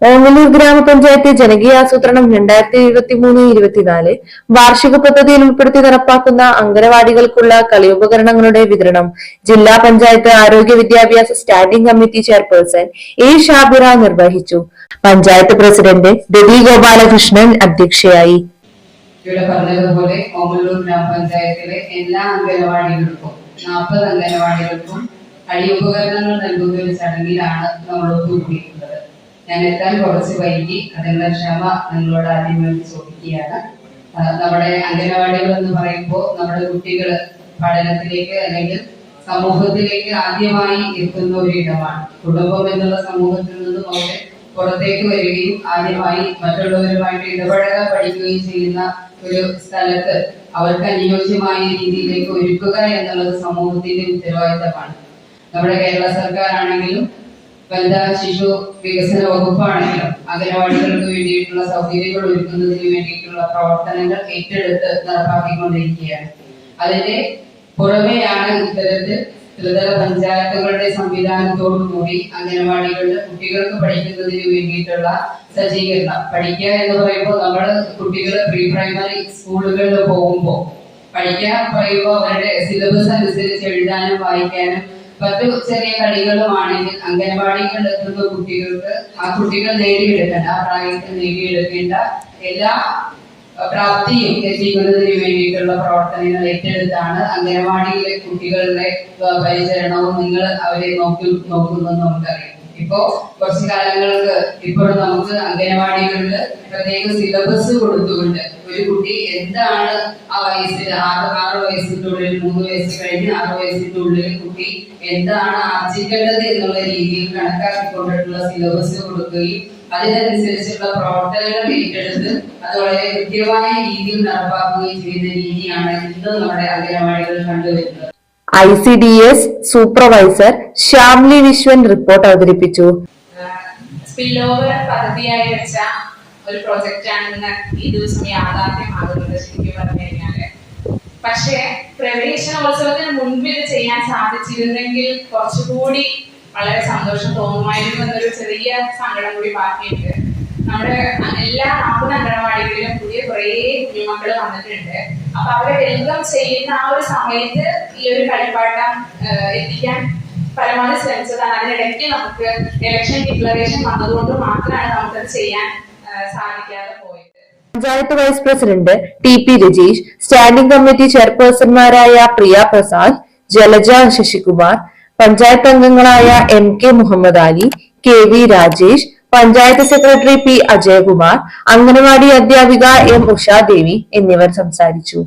ഓങ്ങല്ലൂർ ഗ്രാമപഞ്ചായത്ത് ജനകീയാസൂത്രണം 2023-24 വാർഷിക പദ്ധതിയിൽ ഉൾപ്പെടുത്തി നടപ്പാക്കുന്ന അംഗനവാടികൾക്കുള്ള കളിയുപകരണങ്ങളുടെ വിതരണം ജില്ലാ പഞ്ചായത്ത് ആരോഗ്യ വിദ്യാഭ്യാസ standing committee chairperson A Shabira നിർവഹിച്ചു. പഞ്ചായത്ത് പ്രസിഡന്റ് രവി ഗോപാലകൃഷ്ണൻ അധ്യക്ഷയായി. ഇവിടെ പറഞ്ഞതുപോലെ ഓങ്ങല്ലൂർ ഗ്രാമപഞ്ചായത്തിലെ എല്ലാ അംഗനവാടികൾക്കും 40 അംഗനവാടികൾക്കും കളിയുപകരണങ്ങൾ നൽകുന്ന ഒരു ചടങ്ങിലാണ് നമ്മൾ ഒത്തുകൂടിയിട്ടുള്ളത്. ഞാൻ എത്താൻ കുറച്ച് വൈകി, അതിനുള്ള ക്ഷമ നിങ്ങളോട് ആദ്യമായി ചോദിക്കുകയാണ്. നമ്മുടെ അംഗനവാടികൾ എന്ന് പറയുമ്പോൾ നമ്മുടെ കുട്ടികൾ പഠനത്തിലേക്ക് അല്ലെങ്കിൽ സമൂഹത്തിലേക്ക് ആദ്യമായി എത്തുന്ന ഒരു ഇടമാണ്. കുടുംബം എന്നുള്ള സമൂഹത്തിൽ നിന്നും അവർ പുറത്തേക്ക് വരികയും ആദ്യമായി മറ്റുള്ളവരുമായിട്ട് ഇടപഴകാൻ പഠിക്കുകയും ചെയ്യുന്ന ഒരു സ്ഥലത്ത് അവർക്ക് അനുയോജ്യമായ രീതിയിലേക്ക് ഒരുക്കുക എന്നുള്ളത് സമൂഹത്തിന്റെ ഉത്തരവാദിത്തമാണ്. നമ്മുടെ കേരള സർക്കാർ ആണെങ്കിലും വനിതാ ശിശു വികസന വകുപ്പാണെങ്കിലും അംഗനവാടികൾക്ക് വേണ്ടിയിട്ടുള്ള സൗകര്യങ്ങൾ ഒരുക്കുന്നതിന് വേണ്ടിയിട്ടുള്ള പ്രവർത്തനങ്ങൾ ഏറ്റെടുത്ത് നടപ്പാക്കിക്കൊണ്ടിരിക്കുകയാണ്. അതിന്റെ പുറമെയാണ് ഇത്തരത്തിൽ ത്രിതല പഞ്ചായത്തുകളുടെ സംവിധാനത്തോടുകൂടി അംഗനവാടികളിൽ കുട്ടികൾക്ക് പഠിക്കുന്നതിന് വേണ്ടിയിട്ടുള്ള സജ്ജീകരണം. പഠിക്കുക എന്ന് പറയുമ്പോൾ നമ്മൾ കുട്ടികൾ പ്രീ പ്രൈമറി സ്കൂളുകളിൽ പോകുമ്പോൾ പഠിക്കാൻ പറയുമ്പോൾ അവരുടെ സിലബസ് അനുസരിച്ച് എഴുതാനും വായിക്കാനും മറ്റു ചെറിയ കളികളുമാണെങ്കിൽ അംഗനവാടികളിൽ എത്തുന്ന കുട്ടികൾക്ക് ആ കുട്ടികൾ നേടിയെടുക്കേണ്ട, ആ പ്രായത്തിൽ നേടിയെടുക്കേണ്ട എല്ലാ പ്രാപ്തിയും എത്തിക്കുന്നതിന് വേണ്ടിയിട്ടുള്ള പ്രവർത്തനങ്ങൾ ഏറ്റെടുത്താണ് അംഗനവാടിയിലെ കുട്ടികളുടെ പരിചരണവും നിങ്ങൾ അവരെ നോക്കുന്നതെന്ന് നമുക്കറിയാം. ഇപ്പോ കുറച്ചു കാലങ്ങൾക്ക് ഇപ്പോഴും നമുക്ക് അംഗനവാടികളിൽ പ്രത്യേക സിലബസ് കൊടുത്തുകൊണ്ട് ഒരു കുട്ടി എന്താണ് ആ വയസ്സിൽ 6 വയസ്സിന്റെ ഉള്ളിൽ 3 വയസ്സ് കഴിഞ്ഞ് 6 വയസ്സിന്റെ ഉള്ളിൽ കുട്ടി എന്താണ് ആർജിക്കേണ്ടത് എന്നുള്ള രീതിയിൽ കണക്കാക്കിക്കൊണ്ടിട്ടുള്ള സിലബസ് കൊടുക്കുകയും അതിനനുസരിച്ചുള്ള പ്രവർത്തനങ്ങൾ ഏറ്റെടുത്ത് അത് വളരെ കൃത്യമായ രീതിയിൽ നടപ്പാക്കുകയും ചെയ്യുന്ന രീതിയാണ് ഇന്ന് നമ്മുടെ അംഗനവാടികൾ കണ്ടുവരുന്നത്. ICDS supervisor Shyamli Vishwan report അവതരിപ്പിച്ചു. സ്പില്ലോവർ പദ്ധതിയായി വെച്ച ഒരു പ്രോജക്റ്റാണ് ഇന്ന് ഈ ദിവസം യാഥാർത്ഥ്യമാകുന്നത്. ശരിക്കും പറഞ്ഞു കഴിഞ്ഞാല് പക്ഷേ പ്രവേശനോത്സവത്തിന് മുൻപ് ഇത് ചെയ്യാൻ സാധിച്ചിരുന്നെങ്കിൽ കുറച്ചുകൂടി വളരെ സന്തോഷം തോന്നുമായിരുന്നു എന്നൊരു ചെറിയ സങ്കടം കൂടി ബാക്കിയുണ്ട്. നമ്മുടെ എല്ലാ 40 അംഗനവാടികളിലും പുതിയ കുറേ കുഞ്ഞുമക്കൾ വന്നിട്ടുണ്ട്. അപ്പൊ അവരെ വെൽക്കം ചെയ്യുന്ന ആ ഒരു സമയത്ത് ഈ ഒരു കളിപ്പാട്ടം എത്തിക്കാൻ പരമാവധി ശ്രമിച്ചതാണ്. അതിനിടയ്ക്ക് നമുക്ക് ഇലക്ഷൻ ഡിക്ലറേഷൻ വന്നതുകൊണ്ട് മാത്രമാണ് നമുക്കത് ചെയ്യാൻ സാധിക്കാതെ പോയത്. Panchayat vice president TP Rajeesh, standing committee ചെയർപേഴ്സൺമാരായ പ്രിയ പ്രസാദ്, ജലജ ശശികുമാർ, പഞ്ചായത്ത് അംഗങ്ങളായ MK Muhammad Ali, KV Rajesh, panchayat secretary P Ajayakumar, anganwadi അധ്യാപിക M ഉഷാദേവി എന്നിവർ സംസാരിച്ചു.